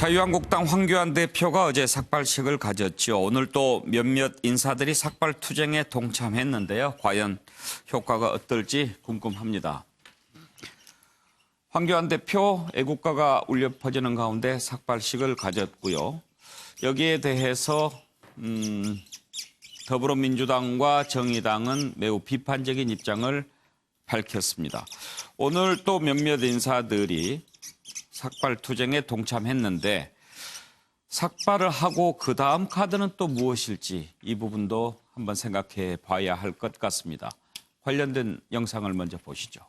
자유한국당 황교안 대표가 어제 삭발식을 가졌죠. 오늘 또 몇몇 인사들이 삭발 투쟁에 동참했는데요. 과연 효과가 어떨지 궁금합니다. 황교안 대표 애국가가 울려 퍼지는 가운데 삭발식을 가졌고요. 여기에 대해서 더불어민주당과 정의당은 매우 비판적인 입장을 밝혔습니다. 오늘 또 몇몇 인사들이 삭발 투쟁에 동참했는데 삭발을 하고 그 다음 카드는 또 무엇일지 이 부분도 한번 생각해 봐야 할 것 같습니다. 관련된 영상을 먼저 보시죠.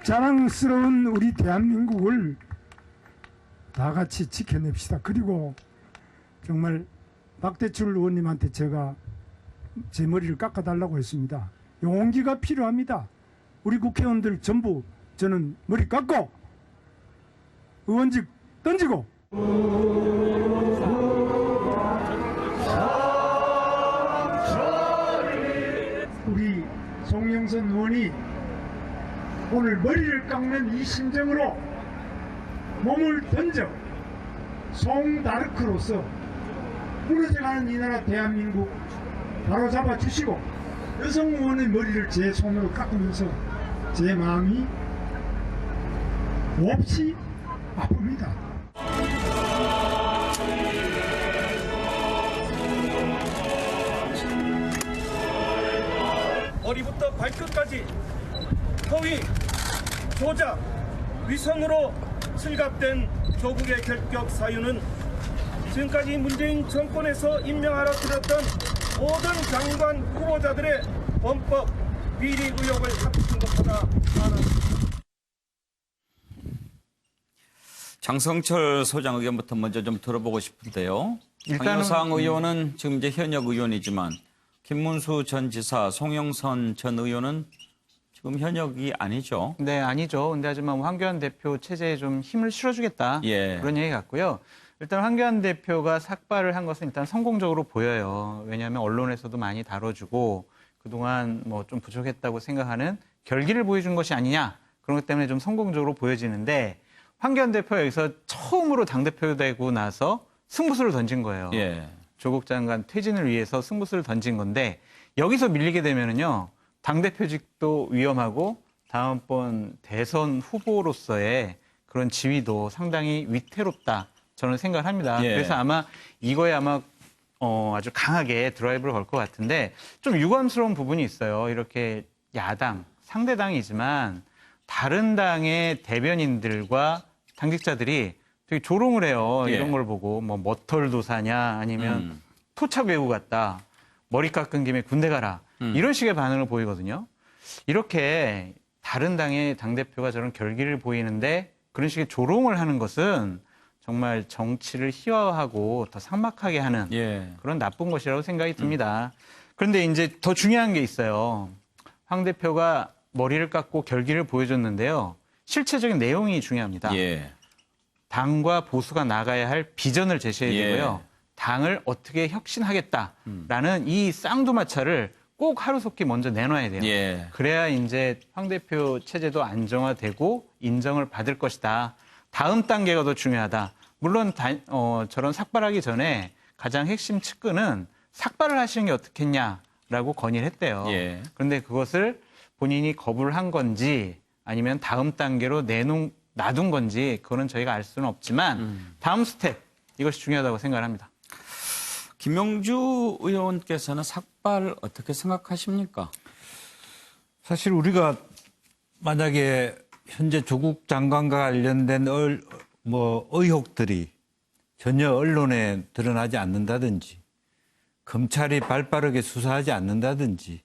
자랑스러운 우리 대한민국을 다 같이 지켜냅시다. 그리고 정말 박대출 의원님한테 제가 제 머리를 깎아달라고 했습니다. 용기가 필요합니다. 우리 국회의원들 전부 저는 머리 깎고 의원직 던지고 우리 송영선 의원이 오늘 머리를 깎는 이 심정으로 몸을 던져 송다르크로서 무너져가는 이 나라 대한민국 바로잡아 주시고 여성 의원의 머리를 제 손으로 깎으면서 제 마음이 몹시 아픕니다. 머리부터 발끝까지 허위, 조작, 위선으로 실갑된 조국의 결격 사유는 지금까지 문재인 정권에서 임명하러 들었던 모든 장관 후보자들의 범법 비리 의혹을 합친 것보다 많았습니다. 장성철 소장 의견부터 먼저 좀 들어보고 싶은데요. 황교안 의원은 지금 이제 현역 의원이지만 김문수 전 지사, 송영선 전 의원은 지금 현역이 아니죠. 네, 아니죠. 근데 하지만 황교안 대표 체제에 좀 힘을 실어주겠다. 그런 얘기 같고요. 일단 황교안 대표가 삭발을 한 것은 일단 성공적으로 보여요. 왜냐하면 언론에서도 많이 다뤄주고 그동안 뭐 좀 부족했다고 생각하는 결기를 보여준 것이 아니냐. 그런 것 때문에 좀 성공적으로 보여지는데 황교안 대표가 여기서 처음으로 당대표 되고 나서 승부수를 던진 거예요. 조국 장관 퇴진을 위해서 승부수를 던진 건데 여기서 밀리게 되면은요. 당대표직도 위험하고 다음번 대선 후보로서의 그런 지위도 상당히 위태롭다 저는 생각을 합니다. 그래서 아마 이거에 아주 강하게 드라이브를 걸 것 같은데 좀 유감스러운 부분이 있어요. 이렇게 야당, 상대당이지만 다른 당의 대변인들과 당직자들이 되게 조롱을 해요. 이런 걸 보고 뭐 머털도사냐 아니면 토착 외구 같다. 머리 깎은 김에 군대 가라. 이런 식의 반응을 보이거든요. 이렇게 다른 당의 당대표가 저런 결기를 보이는데 그런 식의 조롱을 하는 것은 정말 정치를 희화화하고 더 삭막하게 하는 그런 나쁜 것이라고 생각이 듭니다. 그런데 이제 더 중요한 게 있어요. 황 대표가 머리를 깎고 결기를 보여줬는데요. 실체적인 내용이 중요합니다. 당과 보수가 나가야 할 비전을 제시해야 되고요. 당을 어떻게 혁신하겠다라는 이 쌍두마차를 꼭 하루속히 먼저 내놔야 돼요. 그래야 이제 황 대표 체제도 안정화되고 인정을 받을 것이다. 다음 단계가 더 중요하다. 물론 저런 삭발하기 전에 가장 핵심 측근은 삭발을 하시는 게 어떻겠냐라고 건의를 했대요. 그런데 그것을 본인이 거부를 한 건지 아니면 다음 단계로 놔둔 건지 그거는 저희가 알 수는 없지만 다음 스텝 이것이 중요하다고 생각을 합니다. 김명주 의원께서는 삭발을 어떻게 생각하십니까? 사실 우리가 만약에 현재 조국 장관과 관련된 의혹들이 전혀 언론에 드러나지 않는다든지 검찰이 발빠르게 수사하지 않는다든지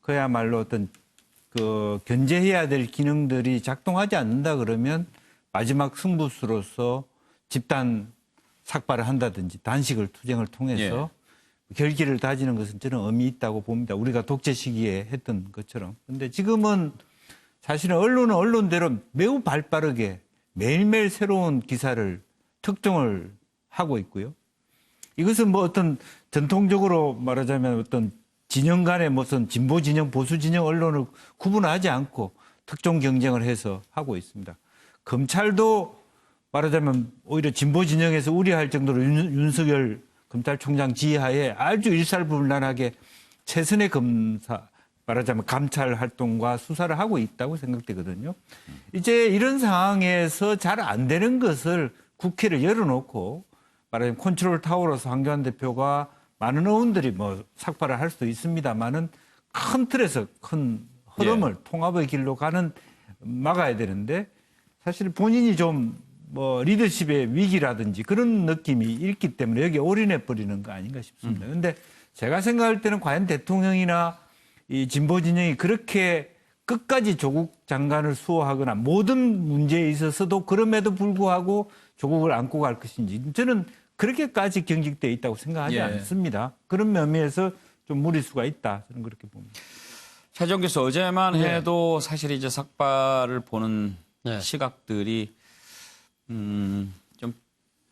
그야말로 어떤 견제해야 될 기능들이 작동하지 않는다 그러면 마지막 승부수로서 집단 삭발을 한다든지 단식을 투쟁을 통해서 결기를 다지는 것은 저는 의미 있다고 봅니다. 우리가 독재 시기에 했던 것처럼. 그런데 지금은 사실은 언론은 언론대로 매우 발빠르게 매일매일 새로운 기사를 특종을 하고 있고요. 이것은 뭐 어떤 전통적으로 말하자면 어떤 진영 간의 무슨 진보 진영, 보수 진영 언론을 구분하지 않고 특종 경쟁을 해서 하고 있습니다. 검찰도 말하자면 오히려 진보 진영에서 우려할 정도로 윤석열 검찰총장 지휘하에 아주 일사불란하게 최선의 검사, 말하자면 감찰 활동과 수사를 하고 있다고 생각되거든요. 이제 이런 상황에서 잘 안 되는 것을 국회를 열어놓고 말하자면 컨트롤 타워로서 황교안 대표가 많은 의원들이 뭐 삭발을 할 수도 있습니다만은 큰 틀에서 큰 흐름을 통합의 길로 가는 막아야 되는데 사실 본인이 좀 뭐 리더십의 위기라든지 그런 느낌이 있기 때문에 여기에 올인해 버리는 거 아닌가 싶습니다. 그런데 제가 생각할 때는 과연 대통령이나 이 진보 진영이 그렇게 끝까지 조국 장관을 수호하거나 모든 문제에 있어서도 그럼에도 불구하고 조국을 안고 갈 것인지 저는 그렇게까지 경직되어 있다고 생각하지 않습니다. 그런 면에서 좀 무리수가 있다. 저는 그렇게 봅니다. 최종 교수 어제만 해도 사실 이제 삭발을 보는 시각들이 좀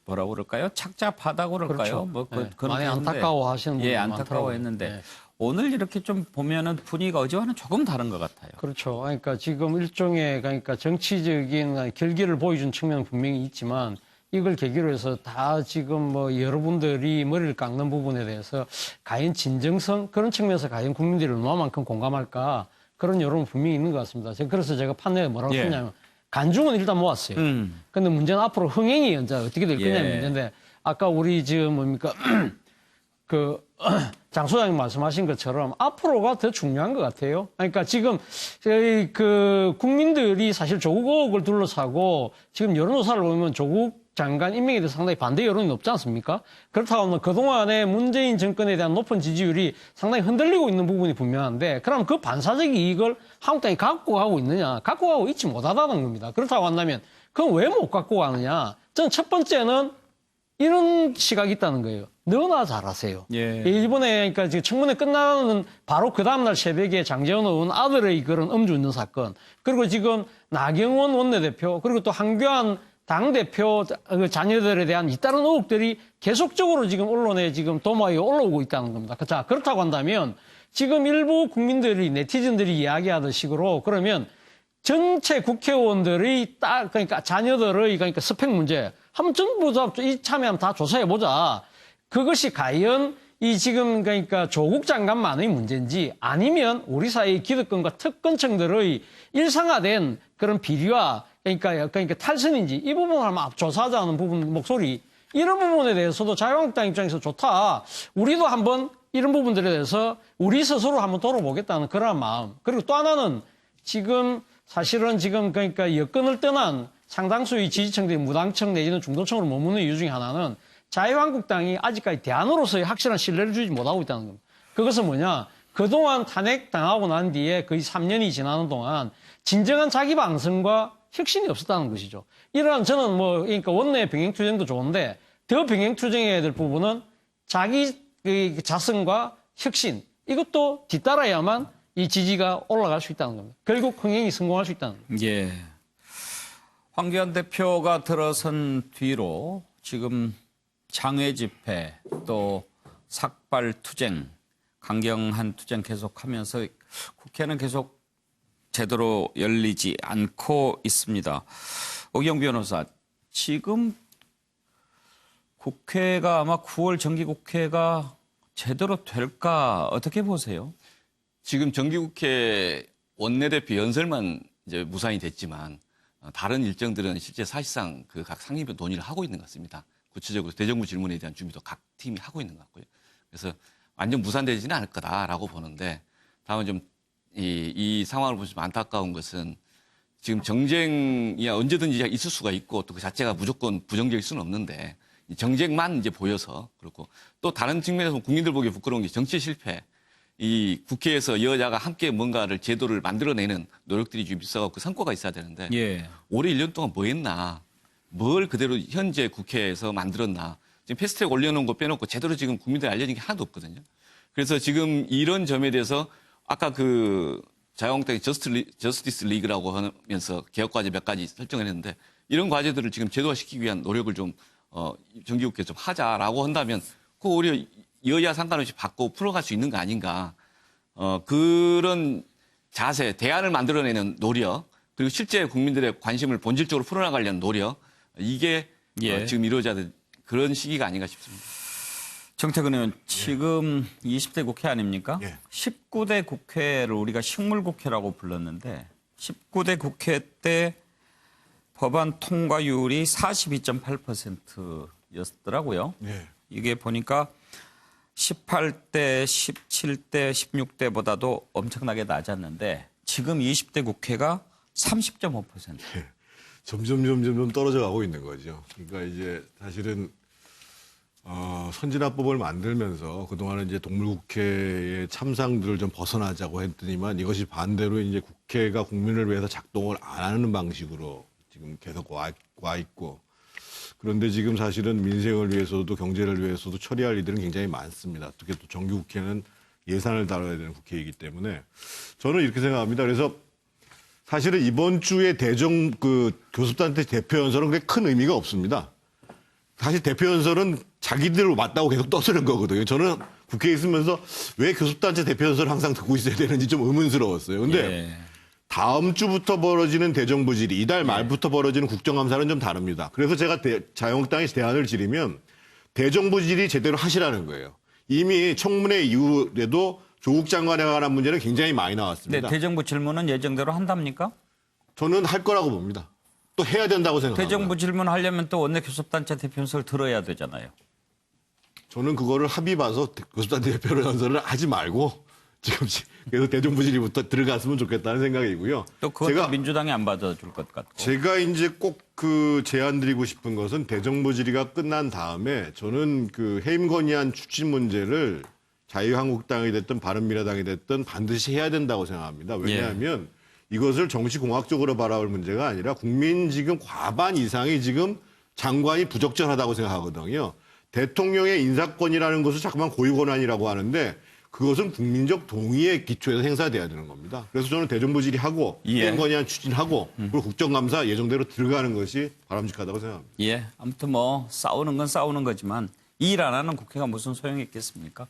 뭐라고 그럴까요? 착잡하다고 그럴까요? 그렇죠. 뭐 그런 많이 안타까워하시는 분들 안타까워했는데 오늘 이렇게 좀 보면은 분위기가 어제와는 조금 다른 것 같아요. 그렇죠. 그러니까 지금 일종의 그러니까 정치적인 결기를 보여준 측면은 분명히 있지만 이걸 계기로 해서 다 지금 뭐 여러분들이 머리를 깎는 부분에 대해서 과연 진정성 그런 측면에서 과연 국민들이 얼마만큼 공감할까 그런 여론은 분명히 있는 것 같습니다. 그래서 제가 판넬에 뭐라고 했냐면 간중은 일단 모았어요. 근데 문제는 앞으로 흥행이 이제 어떻게 될 거냐는 문제인데 아까 우리 지금 뭡니까 장 소장님 말씀하신 것처럼 앞으로가 더 중요한 것 같아요. 그러니까 지금 저희 국민들이 사실 조국 의혹을 둘러싸고 지금 여론조사를 보면 조국 장관 임명에 대해서 상당히 반대 여론이 높지 않습니까? 그렇다고 하면 그동안에 문재인 정권에 대한 높은 지지율이 상당히 흔들리고 있는 부분이 분명한데 그럼 그 반사적 이익을 한국당이 갖고 가고 있느냐? 갖고 가고 있지 못하다는 겁니다. 그렇다고 한다면 그건 왜 못 갖고 가느냐? 저는 첫 번째는 이런 시각이 있다는 거예요. 너나 잘하세요. 이번에 그러니까 지금 청문회 끝나는 바로 그 다음날 새벽에 장제원 의원 아들의 그런 음주운전 사건 그리고 지금 나경원 원내대표 그리고 또 한교안 당대표 자녀들에 대한 잇따른 의혹들이 계속적으로 지금 언론에 지금 도마에 올라오고 있다는 겁니다. 자, 그렇다고 한다면 지금 일부 국민들이 네티즌들이 이야기하던 식으로 그러면 전체 국회의원들의 그러니까 자녀들의 그러니까 스펙 문제 한번 전부 다 이참에 다 조사해 보자. 그것이 과연 이 지금 그러니까 조국 장관만의 문제인지 아니면 우리 사회의 기득권과 특권층들의 일상화된 그런 비리와 그러니까 탈선인지 이 부분을 한번 조사하자는 부분 목소리 이런 부분에 대해서도 자유한국당 입장에서 좋다. 우리도 한번 이런 부분들에 대해서 우리 스스로 한번 돌아보겠다는 그런 마음. 그리고 또 하나는 지금 사실은 지금 그러니까 여권을 떠난 상당수의 지지층들이 무당층 내지는 중도층으로 머무는 이유 중에 하나는 자유한국당이 아직까지 대안으로서의 확실한 신뢰를 주지 못하고 있다는 겁니다. 그것은 뭐냐? 그동안 탄핵당하고 난 뒤에 거의 3년이 지나는 동안 진정한 자기 방송과 혁신이 없었다는 것이죠. 이러한 저는 그러니까 원내 병행투쟁도 좋은데 더 병행투쟁해야 될 부분은 자기 자성과 혁신 이것도 뒤따라야만 이 지지가 올라갈 수 있다는 겁니다. 결국 흥행이 성공할 수 있다는 겁니다. 황교안 대표가 들어선 뒤로 지금 장외 집회 또 삭발 투쟁, 강경한 투쟁 계속하면서 국회는 계속 제대로 열리지 않고 있습니다. 오기영 변호사, 지금 국회가 아마 9월 정기국회가 제대로 될까 어떻게 보세요? 지금 정기국회 원내대표 연설만 이제 무산이 됐지만 다른 일정들은 실제 사실상 그 각 상임위 논의를 하고 있는 것 같습니다. 구체적으로 대정부 질문에 대한 준비도 각 팀이 하고 있는 것 같고요. 그래서 완전 무산되지는 않을 거다라고 보는데 다만 좀 이 상황을 보시면 안타까운 것은 지금 정쟁이 언제든지 있을 수가 있고 또 그 자체가 무조건 부정적일 수는 없는데 정쟁만 이제 보여서 그렇고 또 다른 측면에서 국민들 보기에 부끄러운 게 정치 실패. 이 국회에서 여야가 함께 뭔가를 제도를 만들어내는 노력들이 좀 있어서 그 성과가 있어야 되는데 올해 1년 동안 뭐 했나 뭘 그대로 현재 국회에서 만들었나 지금 패스트트랙 올려놓은 거 빼놓고 제대로 지금 국민들 알려진 게 하나도 없거든요. 그래서 지금 이런 점에 대해서 아까 그 자유한국당이 저스티스 리그라고 하면서 개혁 과제 몇 가지 설정을 했는데 이런 과제들을 지금 제도화시키기 위한 노력을 좀 정기국회 좀 하자라고 한다면 그 오히려 여야 상관없이 바꿔 풀어갈 수 있는 거 아닌가. 그런 자세, 대안을 만들어내는 노력, 그리고 실제 국민들의 관심을 본질적으로 풀어나가려는 노력, 이게 지금 이루어져야 될 그런 시기가 아닌가 싶습니다. 정태근 의원, 지금 20대 국회 아닙니까? 예. 19대 국회를 우리가 식물국회라고 불렀는데 19대 국회 때 법안 통과율이 42.8%였더라고요. 예. 이게 보니까 18대, 17대, 16대보다도 엄청나게 낮았는데 지금 20대 국회가 30.5%. 점점 떨어져 가고 있는 거죠. 그러니까 이제 사실은 선진화법을 만들면서 그동안은 이제 동물국회의 참상들을 좀 벗어나자고 했더니만 이것이 반대로 이제 국회가 국민을 위해서 작동을 안 하는 방식으로 지금 계속 와 있고, 그런데 지금 사실은 민생을 위해서도 경제를 위해서도 처리할 일들은 굉장히 많습니다. 특히 또 정기국회는 예산을 다뤄야 되는 국회이기 때문에 저는 이렇게 생각합니다. 그래서 사실은 이번 주에 교섭단체 대표연설은 그렇게 큰 의미가 없습니다. 사실 대표연설은 자기들 맞다고 계속 떠드는 거거든요. 저는 국회에 있으면서 왜 교섭단체 대표연설을 항상 듣고 있어야 되는지 좀 의문스러웠어요. 근데 다음 주부터 벌어지는 대정부 질의, 이달 말부터 벌어지는 국정감사는 좀 다릅니다. 그래서 제가 자유한국당이 대안을 지르면 대정부 질의 제대로 하시라는 거예요. 이미 청문회 이후에도 조국 장관에 관한 문제는 굉장히 많이 나왔습니다. 네, 대정부 질문은 예정대로 한답니까? 저는 할 거라고 봅니다. 또 해야 된다고 생각합니다. 대정부 질문하려면 또 원내교섭단체 대표연설 들어야 되잖아요. 저는 그거를 합의 봐서 교섭단체 대표연설을 하지 말고 지금 그래서 대정부 질의부터 들어갔으면 좋겠다는 생각이고요. 또 그것도 민주당이 안 받아줄 것 같고. 제가 이제 꼭 제안 드리고 싶은 것은 대정부 질의가 끝난 다음에 저는 해임 건의안 추진 문제를 자유한국당이 됐든 바른미래당이 됐든 반드시 해야 된다고 생각합니다. 왜냐하면 이것을 정치공학적으로 바라볼 문제가 아니라 국민 지금 과반 이상이 지금 장관이 부적절하다고 생각하거든요. 대통령의 인사권이라는 것을 자꾸만 고유권한이라고 하는데 그것은 국민적 동의의 기초에서 행사돼야 되는 겁니다. 그래서 저는 대정부 질의하고 해임 건의안 추진하고 그리고 국정감사 예정대로 들어가는 것이 바람직하다고 생각합니다. 예, 아무튼 싸우는 건 싸우는 거지만 일 안 하는 국회가 무슨 소용이 있겠습니까?